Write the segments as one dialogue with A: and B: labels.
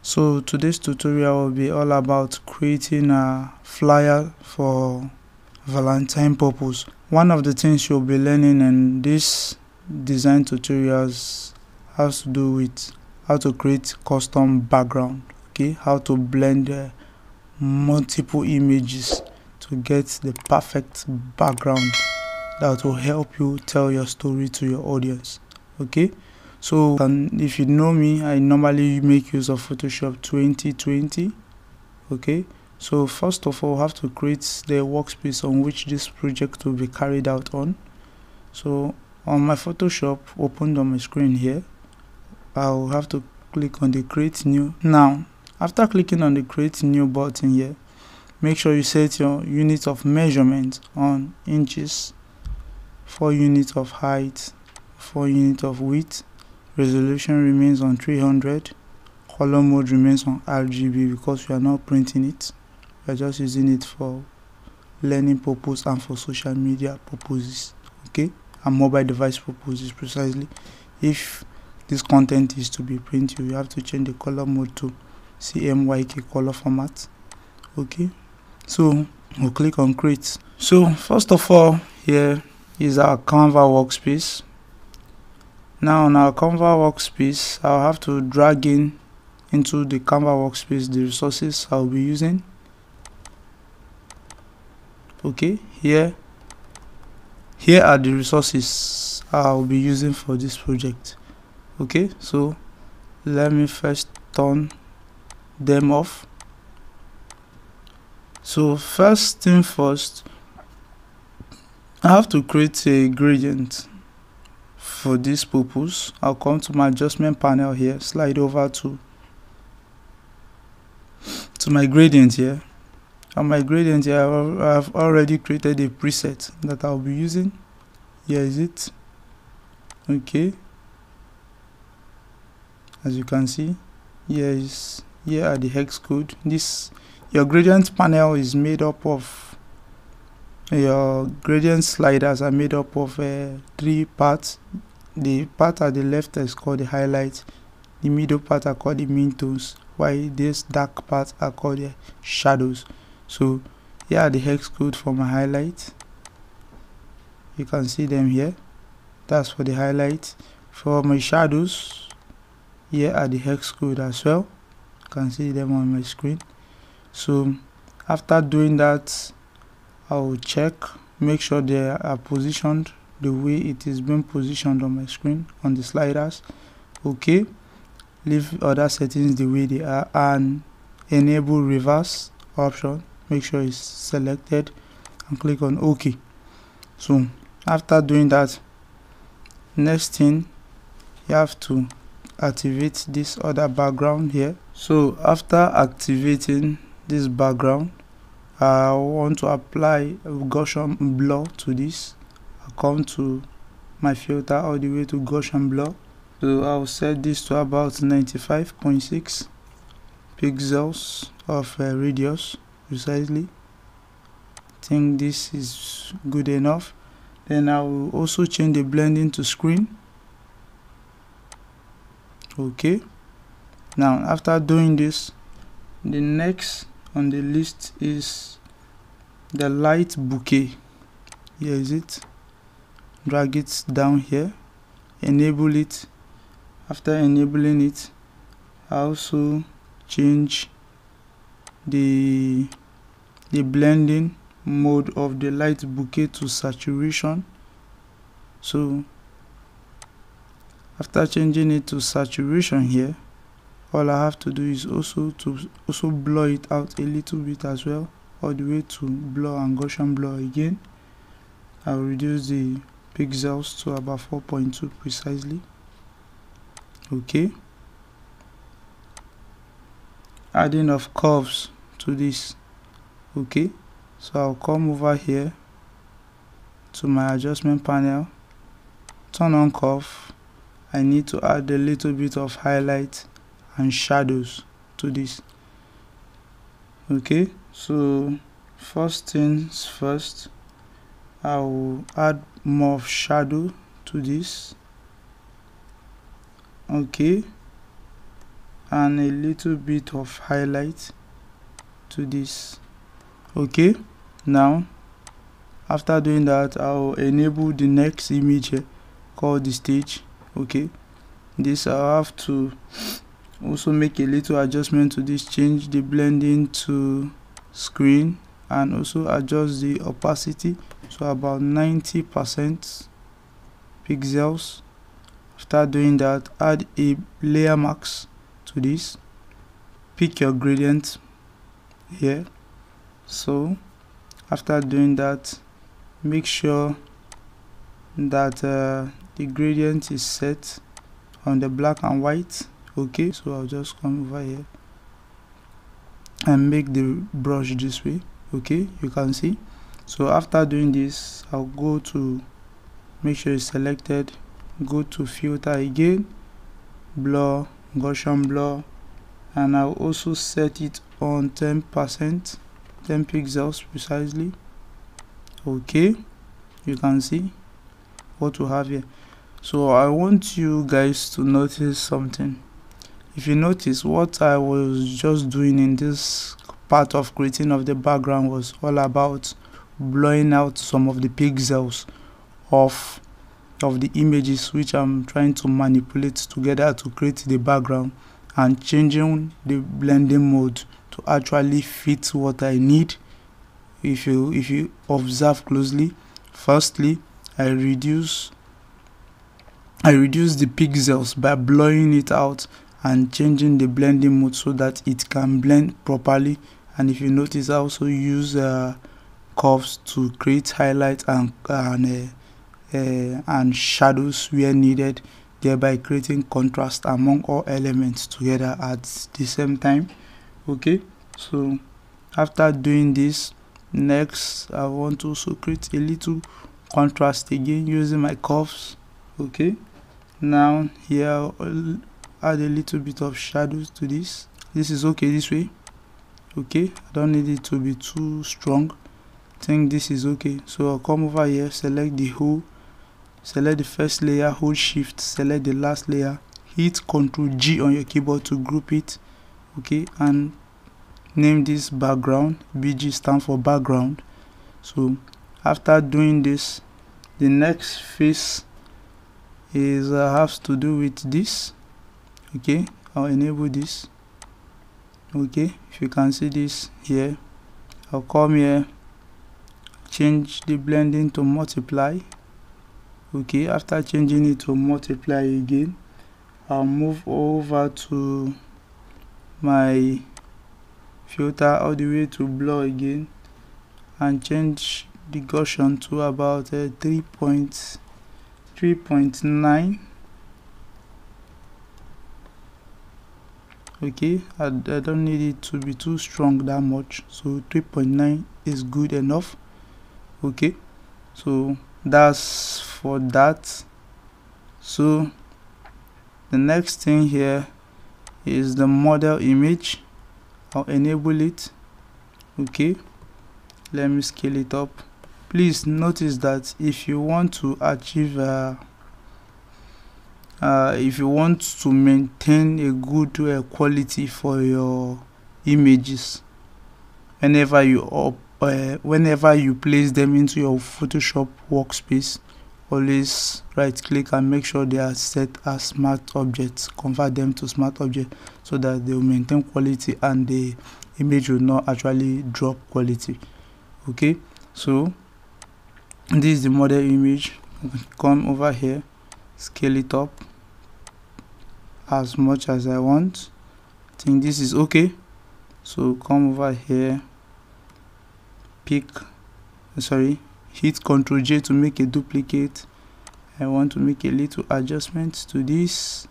A: So today's tutorial will be all about creating a flyer for Valentine purpose. One of the things you'll be learning in this design tutorials has to do with how to create custom background, okay, how to blend multiple images to get the perfect background that will help you tell your story to your audience. Okay, so if you know me, I normally make use of Photoshop 2020. Okay, so first of all, I have to create the workspace on which this project will be carried out on. So on my Photoshop opened on my screen here, I'll have to click on the create new. Now after clicking on the create new button here, make sure you set your unit of measurement on inches, 4 units of height, 4 units of width, resolution remains on 300, color mode remains on RGB because we are not printing it, we are just using it for learning purpose and for social media purposes, okay, and mobile device purposes precisely. If this content is to be printed, you have to change the color mode to CMYK color format. Okay, so we'll click on create. So first of all, here is our Canva workspace. Now on our Canva workspace, I'll have to drag into the Canva workspace the resources I'll be using. Okay, here are the resources I'll be using for this project. Okay, so let me first turn them off. So first thing first, I have to create a gradient for this purpose. I'll come to my adjustment panel here, slide over to my gradient here. On my gradient here, I've already created a preset that I'll be using. Here is it. Okay, as you can see, here are the hex code. Your gradient panel is made up of, your gradient sliders are made up of 3 parts. The part at the left is called the highlight, the middle part are called the midtones, while these dark parts are called the shadows. So here are the hex code for my highlight. You can see them here. That's for the highlight. For my shadows, here are the hex code as well. You can see them on my screen. So after doing that, I will check, make sure they are positioned the way it is being positioned on my screen on the sliders. Okay, leave other settings the way they are and enable reverse option. Make sure it's selected and click on OK. So after doing that, next thing, you have to activate this other background here. So after activating this background, I want to apply a Gaussian blur to this. I'll come to my filter all the way to Gaussian blur. So I'll set this to about 95.6 pixels of radius precisely. I think this is good enough. Then I will also change the blending to screen. Okay, now after doing this, the next on the list is the light bouquet. Here is it. Drag it down here, enable it. After enabling it, I also change the blending mode of the light bouquet to saturation. So after changing it to saturation here, all I have to do is also blur it out a little bit as well, all the way to blur and Gaussian blur again. I'll reduce the pixels to about 4.2 precisely. Okay, adding of curves to this. Okay, so I'll come over here to my adjustment panel, turn on curve. I need to add a little bit of highlight and shadows to this. Okay, so first things first, I will add more of shadow to this. Okay, and a little bit of highlight to this. Okay, now after doing that, I'll enable the next image here called the stage. Okay, this I'll have to also make a little adjustment to this, change the blending to screen, and also adjust the opacity to about 90% pixels. After doing that, add a layer mask to this, pick your gradient here. So after doing that, make sure that the gradient is set on the black and white. Okay, so I'll just come over here and make the brush this way. Okay, you can see. So after doing this, I'll go to, make sure it's selected, go to filter again, blur, Gaussian blur, and I'll also set it on 10%, 10 pixels precisely. Okay, you can see what we have here. So I want you guys to notice something. If you notice, what I was just doing in this part of creating of the background was all about blowing out some of the pixels of the images which I'm trying to manipulate together to create the background, and changing the blending mode to actually fit what I need. If you observe closely, firstly I reduce the pixels by blowing it out and changing the blending mode so that it can blend properly. And if you notice, I also use curves to create highlights and shadows where needed, thereby creating contrast among all elements together at the same time. Okay, so after doing this, next I want to also create a little contrast again using my curves. Okay, now here I'll add a little bit of shadows to this. This is okay this way. Okay, I don't need it to be too strong. I think this is okay. So I'll come over here, select the whole, select the first layer, hold shift, select the last layer, hit Ctrl G on your keyboard to group it. Okay, and name this background. BG stands for background. So after doing this, the next phase is has to do with this. Okay, I'll enable this. Okay, if you can see this here, I'll come here, change the blending to multiply. Okay, after changing it to multiply again, I'll move over to my filter all the way to blur again and change the Gaussian to about 3.9. Okay, I don't need it to be too strong that much, so 3.9 is good enough. Okay, so that's for that. So the next thing here is the model image. I'll enable it. Okay, let me scale it up. Please notice that if you want to achieve if you want to maintain a good quality for your images, whenever you place them into your Photoshop workspace, always right click and make sure they are set as smart objects. Convert them to smart objects so that they will maintain quality and the image will not actually drop quality. Okay, so this is the model image. Come over here, scale it up as much as I want. I think this is okay. So come over here, hit Ctrl J to make a duplicate. I want to make a little adjustment to this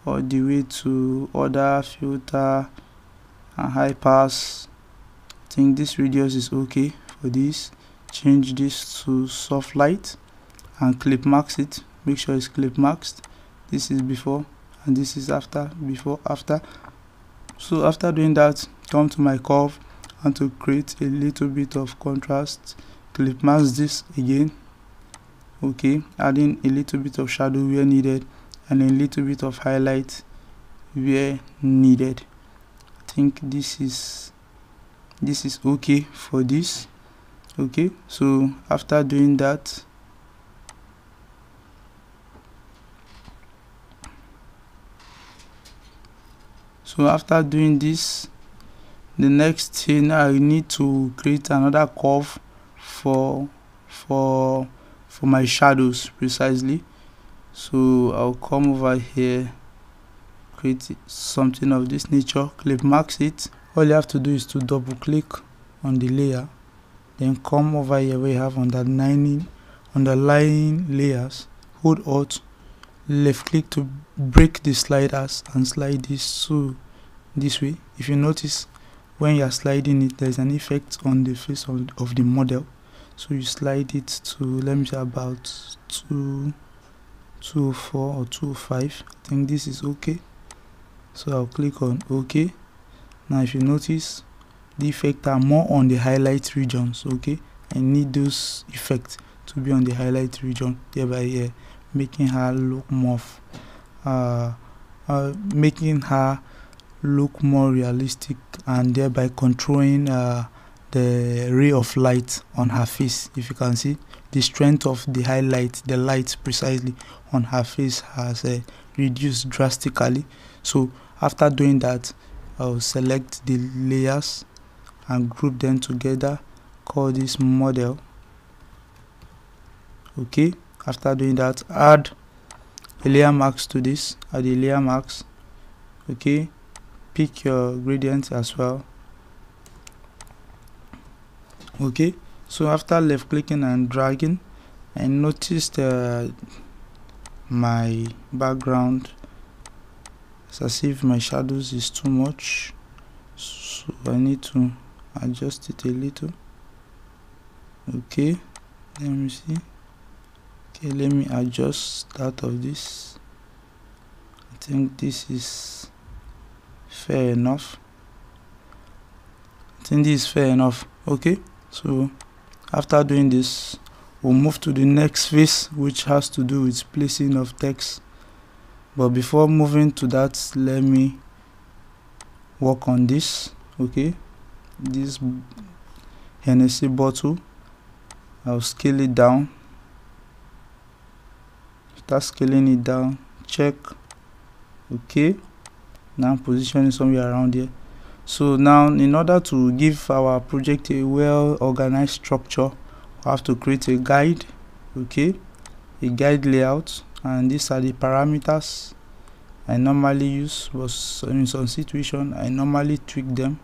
A: all the way to other filter and high pass. I think this radius is okay for this. Change this to soft light and clip max it. Make sure it's clip maxed. This is before and this is after, before, after. So after doing that, come to my curve and to create a little bit of contrast, clip mask this again. Okay, adding a little bit of shadow where needed and a little bit of highlight where needed. I think this is okay for this. Okay, so after doing that, the next thing, I need to create another curve for my shadows precisely. So I'll come over here, create something of this nature, clip max it. All you have to do is to double click on the layer, then come over here where you have underlying layers, hold Alt, left click to break the sliders and slide this to this way. If you notice, when you are sliding it, there's an effect on the face of the model. So you slide it to, let me say, about 204 or 205. I think this is okay. So I'll click on OK. Now if you notice, the effects are more on the highlight regions. Okay, I need those effects to be on the highlight region, thereby making her look more realistic, and thereby controlling the ray of light on her face. If you can see, the strength of the highlight, the light precisely on her face has reduced drastically. So after doing that, I'll select the layers and group them together, call this model. Okay, after doing that, add a layer mask to this, add a layer mask. Okay, pick your gradient as well. Okay, so after left clicking and dragging, I noticed my background, it's as if my shadows is too much, so I need to adjust it a little. Okay, let me see. Okay, let me adjust that of this. I think this is fair enough. Okay, so after doing this, we'll move to the next phase, which has to do with placing of text. But before moving to that, let me work on this. Okay, this Hennessy bottle, I'll scale it down. Start scaling it down, check. Okay, now position it somewhere around here. So now, in order to give our project a well organized structure, we have to create a guide. Okay, a guide layout, and these are the parameters I normally use, but in some situation I normally tweak them.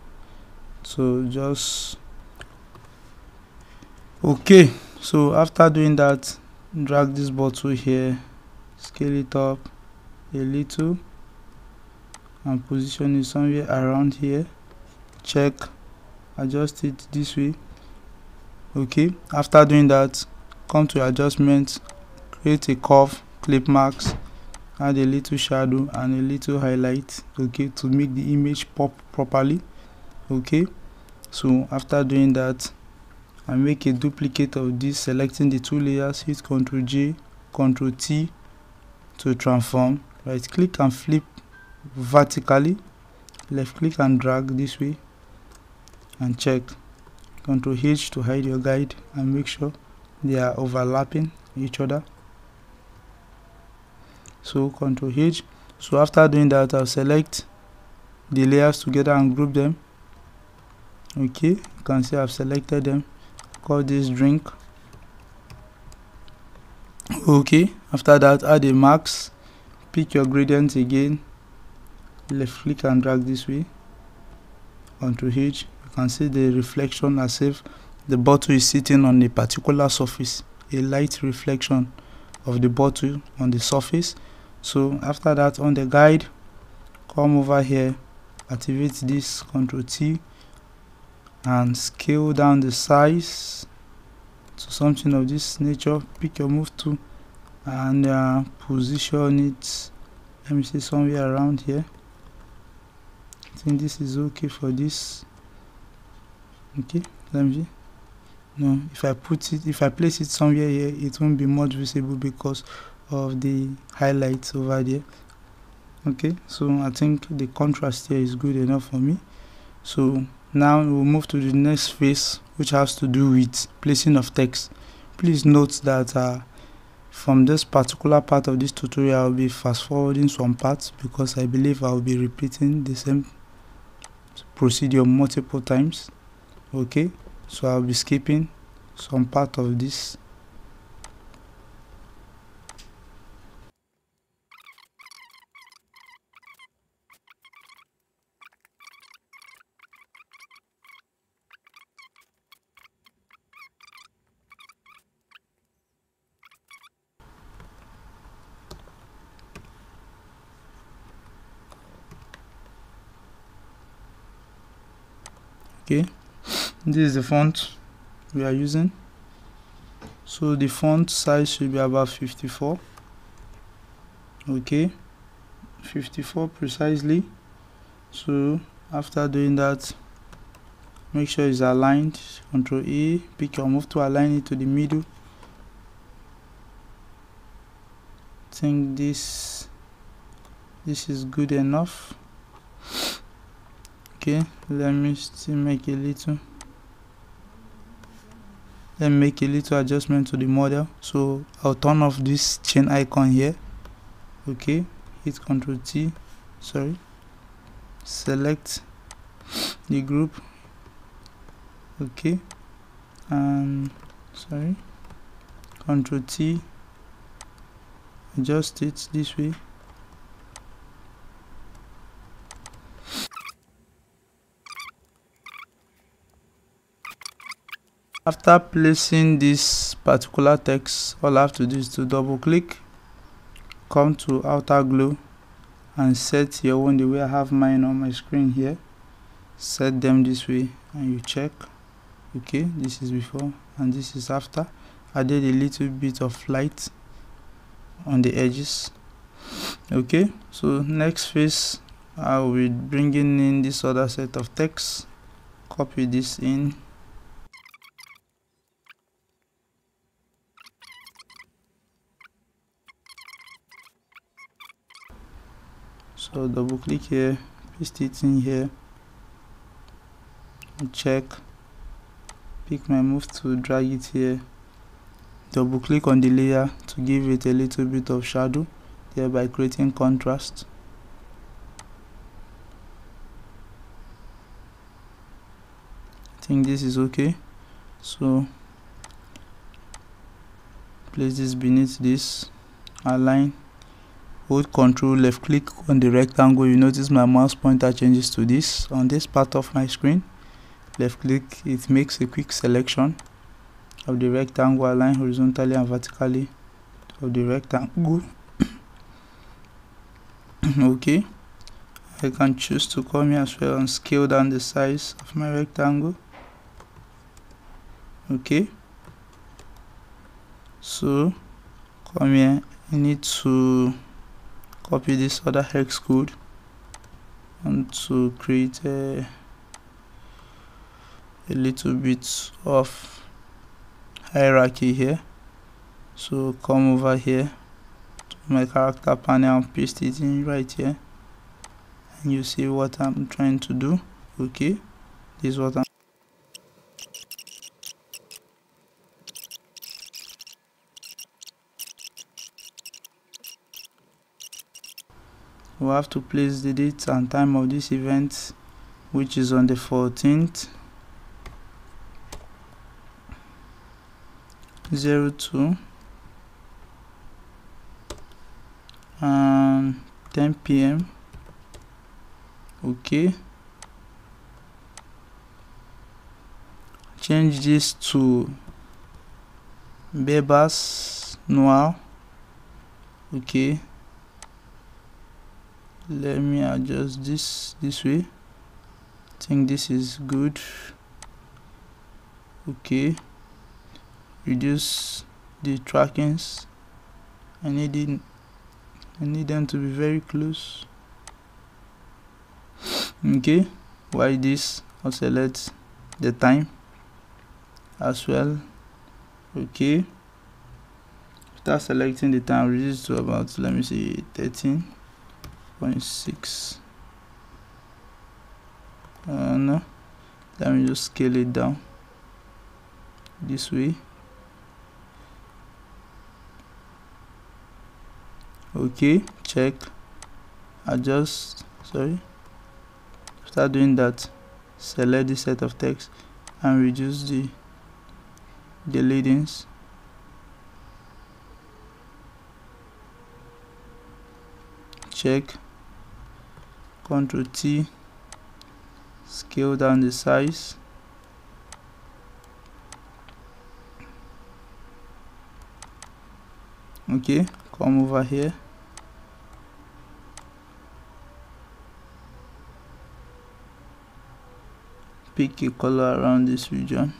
A: So just okay, so after doing that, drag this bottle here, scale it up a little and position it somewhere around here. Check, adjust it this way. Okay, after doing that, come to adjustment, create a curve, clip marks, add a little shadow and a little highlight. Okay, to make the image pop properly. Okay, so after doing that, I make a duplicate of this, selecting the two layers, hit Ctrl J, Ctrl T to transform. Right click and flip vertically, left click and drag this way, and check. Ctrl H to hide your guide and make sure they are overlapping each other. So Ctrl H. So after doing that, I'll select the layers together and group them. Okay, you can see I've selected them. Call this drink. Okay, after that, add a mask, pick your gradient again, left click and drag this way. Ctrl H. You can see the reflection as if the bottle is sitting on a particular surface, a light reflection of the bottle on the surface. So after that, on the guide, come over here, activate this, Ctrl T, and scale down the size to something of this nature. Pick your move tool and position it, let me see, somewhere around here. I think this is okay for this. Okay, let me see. No, if I place it somewhere here, it won't be much visible because of the highlights over there. Okay, so I think the contrast here is good enough for me. So now we'll move to the next phase, which has to do with placing of text. Please note that from this particular part of this tutorial, I'll be fast forwarding some parts because I believe I'll be repeating the same procedure multiple times. Okay, so I'll be skipping some part of this. Okay, this is the font we are using. So the font size should be about 54. Okay, 54 precisely. So after doing that, make sure it's aligned. Ctrl A, pick your move to align it to the middle. I think this is good enough. Okay, let me still make a little adjustment to the model. So I'll turn off this chain icon here. Okay, hit Ctrl T, select the group. Okay, and Ctrl T, adjust it this way. After placing this particular text, all I have to do is to double click, come to outer glow, and set your own the way I have mine on my screen here. Set them this way and you check. Okay, this is before and this is after. I did a little bit of light on the edges. Okay, so next phase, I will be bringing in this other set of text. Copy this in. So double click here, paste it in here, check, pick my move to drag it here, double click on the layer to give it a little bit of shadow, thereby creating contrast. I think this is okay. So place this beneath this, align, hold Ctrl left click on the rectangle. You notice my mouse pointer changes to this on this part of my screen. Left click, it makes a quick selection of the rectangle, align horizontally and vertically of the rectangle. Okay, I can choose to come here as well and scale down the size of my rectangle. Okay, so come here, I need to copy this other hex code and to create a little bit of hierarchy here. So come over here to my character panel and paste it in right here, and you see what I'm trying to do. Okay, this is what we have to place the date and time of this event, which is on the 14th 02 and 10 p.m. Okay, change this to Bebas Noir. Okay, let me adjust this way. I think this is good. Okay, reduce the trackings. I need them to be very close. Okay, why this? I'll select the time as well. Okay, after selecting the time, reduce to about, let me see, 13. 0.6. No, let me just scale it down this way. Okay, check, adjust, after doing that, select the set of text and reduce the leadings. Check, Ctrl T, scale down the size. Okay, come over here, pick a color around this region.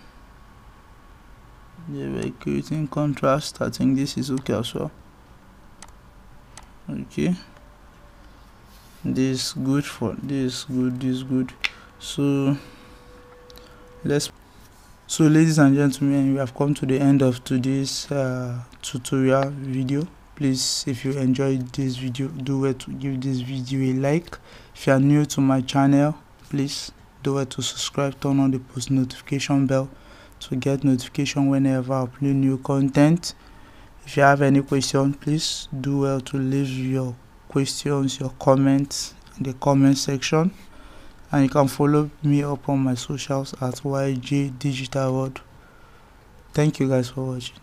A: We're creating contrast. I think this is okay as well. Okay, this is good. So ladies and gentlemen, we have come to the end of today's tutorial video. Please, if you enjoyed this video, do it to give this video a like. If you are new to my channel, please do it to subscribe, turn on the post notification bell to get notification whenever I upload new content. If you have any question, please do well to leave your questions, your comments in the comment section, and you can follow me up on my socials at YJ Digital World. Thank you guys for watching.